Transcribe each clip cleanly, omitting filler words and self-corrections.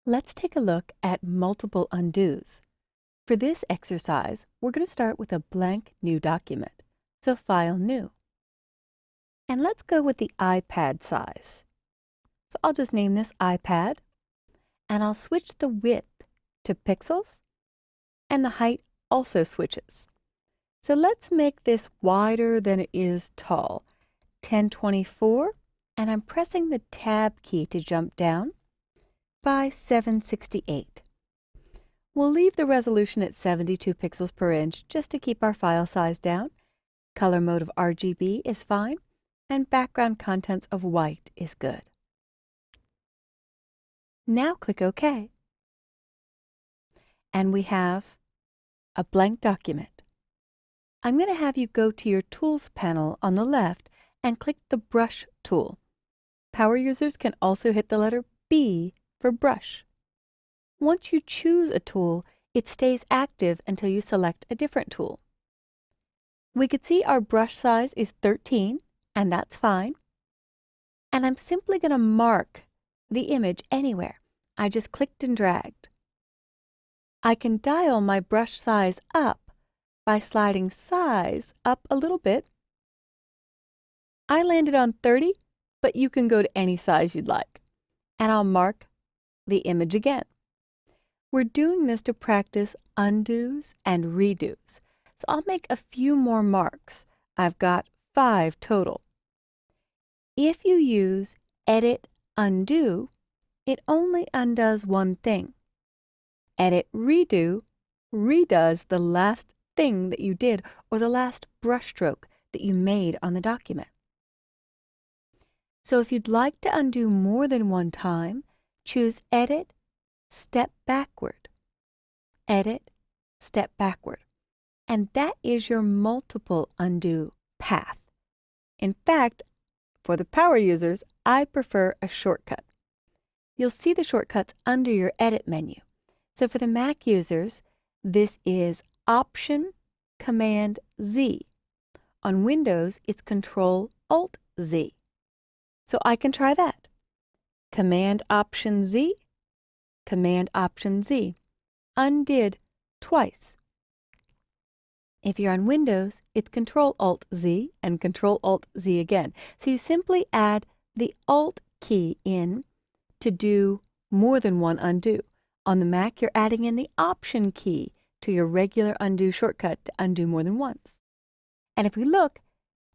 Let's take a look at multiple undos. For this exercise, we're going to start with a blank new document. So File New. And let's go with the iPad size. So I'll just name this iPad, and I'll switch the width to pixels, and the height also switches. So let's make this wider than it is tall, 1024, and I'm pressing the Tab key to jump down by 768. We'll leave the resolution at 72 pixels per inch just to keep our file size down. Color mode of RGB is fine, and background contents of white is good. Now click OK. And we have a blank document. I'm going to have you go to your Tools panel on the left and click the Brush tool. Power users can also hit the letter B for Brush. Once you choose a tool, it stays active until you select a different tool. We could see our brush size is 13, and that's fine. And I'm simply going to mark the image anywhere. I just clicked and dragged. I can dial my brush size up by sliding size up a little bit. I landed on 30, but you can go to any size you'd like. And I'll mark the image again. We're doing this to practice undos and redos. So I'll make a few more marks. I've got 5 total. If you use Edit Undo, it only undoes one thing. Edit Redo redoes the last thing that you did or the last brushstroke that you made on the document. So if you'd like to undo more than one time, choose Edit, Step Backward. Edit, Step Backward. And that is your multiple undo path. In fact, for the power users, I prefer a shortcut. You'll see the shortcuts under your Edit menu. So for the Mac users, this is Option Command Z. On Windows, it's Control Alt Z. So I can try that. Command Option Z, Command Option Z. Undid twice. If you're on Windows, it's Control Alt Z and Control Alt Z again. So you simply add the Alt key in to do more than one undo. On the Mac, you're adding in the Option key to your regular undo shortcut to undo more than once. And if we look,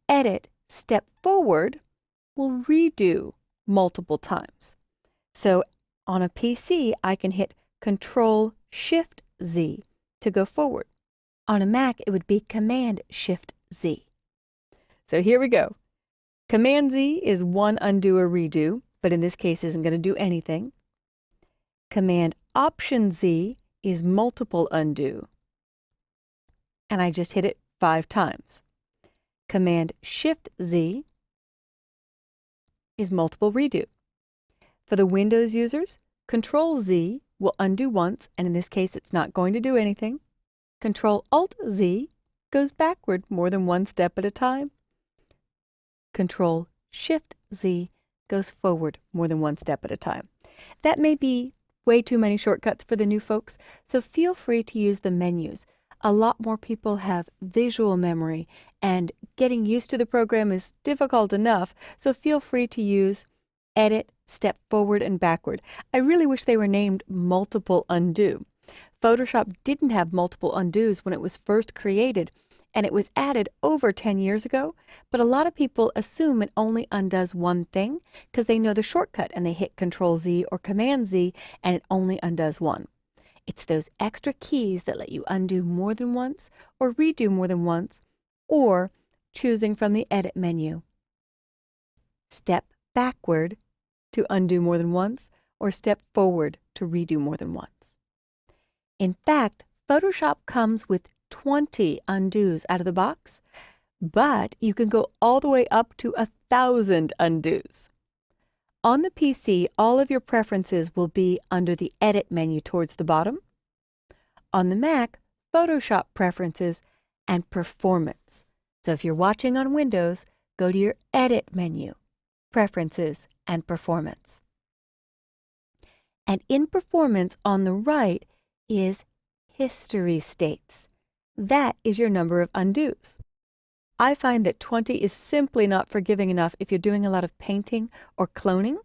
Edit, Step Forward will redo multiple times. So on a PC, I can hit Control-Shift-Z to go forward. On a Mac, it would be Command-Shift-Z. So here we go. Command-Z is one undo or redo, but in this case isn't going to do anything. Command-Option-Z is multiple undo. And I just hit it 5 times. Command-Shift-Z is multiple redo. For the Windows users, Control-Z will undo once, and in this case it's not going to do anything. Control-Alt-Z goes backward more than one step at a time. Control-Shift-Z goes forward more than one step at a time. That may be way too many shortcuts for the new folks, so feel free to use the menus. A lot more people have visual memory, and getting used to the program is difficult enough, so feel free to use Edit, Step Forward, and Backward. I really wish they were named Multiple Undo. Photoshop didn't have multiple undos when it was first created, and it was added over 10 years ago, but a lot of people assume it only undoes one thing because they know the shortcut and they hit Control-Z or Command-Z and it only undoes one. It's those extra keys that let you undo more than once or redo more than once, or choosing from the Edit menu. Step backward to undo more than once, or step forward to redo more than once. In fact, Photoshop comes with 20 undos out of the box, but you can go all the way up to 1,000 undos. On the PC, all of your preferences will be under the Edit menu towards the bottom. On the Mac, Photoshop Preferences and Performance. So if you're watching on Windows, go to your Edit menu, Preferences and Performance. And in performance on the right is history states. That is your number of undos. I find that 20 is simply not forgiving enough if you're doing a lot of painting or cloning.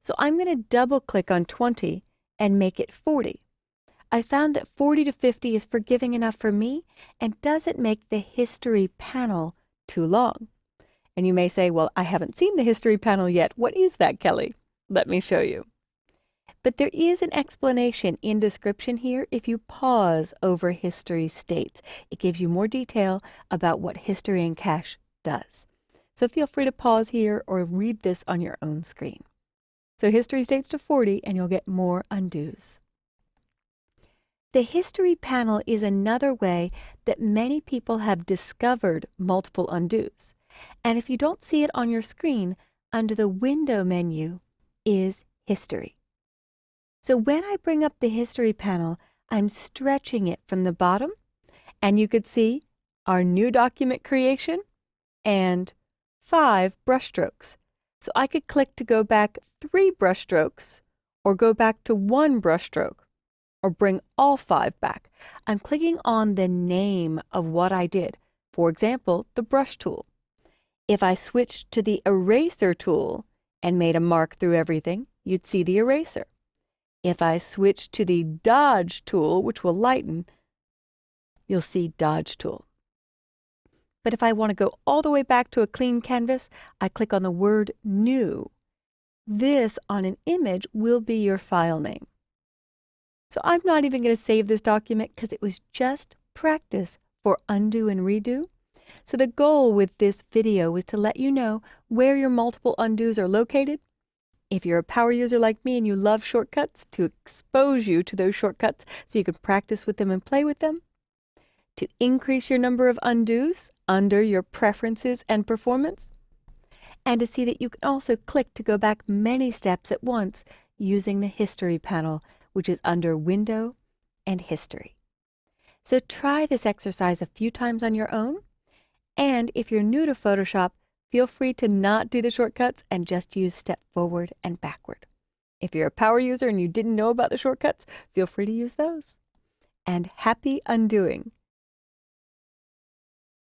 So I'm going to double click on 20 and make it 40. I found that 40 to 50 is forgiving enough for me and doesn't make the history panel too long. And you may say, well, I haven't seen the history panel yet. What is that, Kelly? Let me show you. But there is an explanation in description here if you pause over history states. It gives you more detail about what history and cache does. So feel free to pause here or read this on your own screen. So history states to 40 and you'll get more undos. The history panel is another way that many people have discovered multiple undos. And if you don't see it on your screen, under the window menu is history. So when I bring up the history panel, I'm stretching it from the bottom, and you could see our new document creation and 5 brushstrokes. So I could click to go back 3 brushstrokes, or go back to 1 brushstroke, or bring all 5 back. I'm clicking on the name of what I did. For example, the brush tool. If I switched to the eraser tool and made a mark through everything, you'd see the eraser. If I switch to the dodge tool, which will lighten, you'll see dodge tool. But if I want to go all the way back to a clean canvas, I click on the word new. This on an image will be your file name. So I'm not even going to save this document because it was just practice for undo and redo. So the goal with this video was to let you know where your multiple undos are located. If you're a power user like me and you love shortcuts, to expose you to those shortcuts so you can practice with them and play with them. To increase your number of undos under your preferences and performance. And to see that you can also click to go back many steps at once using the history panel, which is under Window and History. So try this exercise a few times on your own. And if you're new to Photoshop, feel free to not do the shortcuts and just use step forward and backward. If you're a power user and you didn't know about the shortcuts, feel free to use those. And happy undoing!